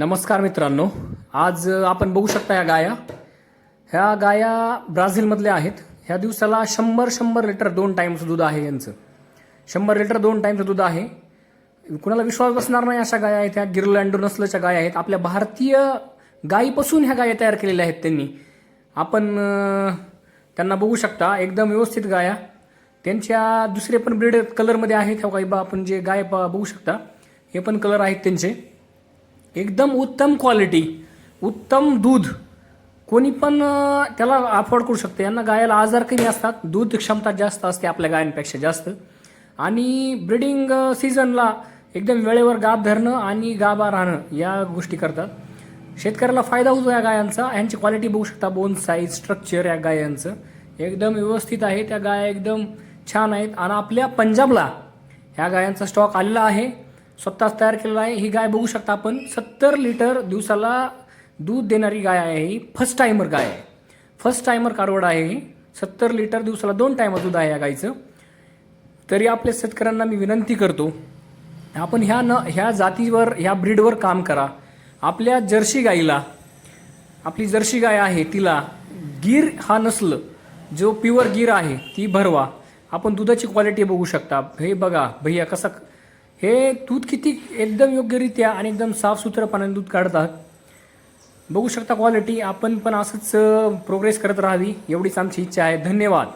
नमस्कार मित्रांनो, आज आपण बघू शकता ह्या गाया ब्राझीलमधल्या आहेत। ह्या दिवसाला 100 लिटर 2 टाइम्स दूध आहे यांचं। 100 लिटर 2 टाइम्स दूध आहे। कुणाला विश्वास बसणार नाही अशा गाया आहेत। ह्या गिरलँडो नसलच्या गाया आहेत। आपल्या भारतीय गायीपासून ह्या गाया तयार केलेल्या आहेत त्यांनी। आपण त्यांना बघू शकता, एकदम व्यवस्थित गाया। त्यांच्या दुसरे पण ब्रीड कलरमध्ये आहेत। ह्या गायी आपण जे गाय बघू शकता हे पण कलर आहेत त्यांचे। एकदम उत्तम क्वालिटी, उत्तम दूध, कोणी पण त्याला अफोर्ड करू शकते। यांना गायाला आजार कमी असतात, दूध क्षमता जास्त असते आपल्या गायांपेक्षा जास्त, आणि ब्रीडिंग सीझनला एकदम वेळेवर गाभ धरणं आणि गाभा राहणं या गोष्टी करतात। शेतकऱ्याला फायदा होतो या गायांचा। यांची क्वालिटी बघू शकता, बोन साईज, स्ट्रक्चर या गायांचं एकदम व्यवस्थित आहे। त्या गाया एकदम छान आहेत आणि आपल्या पंजाबला ह्या गायांचा स्टॉक आलेला आहे, स्वतःच तयार केलेला आहे। ही गाय बघू शकता आपण, 70 लिटर दिवसाला दूध देणारी गाय आहे। ही फर्स्ट टाइमर गाय आहे, फर्स्ट टाइमर कारवड आहे ही। 70 लिटर दिवसाला 2 टाइम दूध आहे या गायचं। तरी आपल्या शेतकऱ्यांना मी विनंती करतो, आपण ह्या जातीवर, ह्या ब्रीडवर काम करा। आपल्या जर्सी गाईला, आपली जर्सी गाय आहे तिला गीर हा नसल जो प्युअर गीर आहे ती भरवा। आपण दुधाची क्वालिटी बघू शकता। हे बघा भैया कसं, हे दूध किती एकदम योग्यरित्या आणि एकदम साफसुथरपणाने दूध काढतात, बघू शकता क्वालिटी। आपण पण असंच प्रोग्रेस करत राहावी एवढीच आमची इच्छा आहे। धन्यवाद।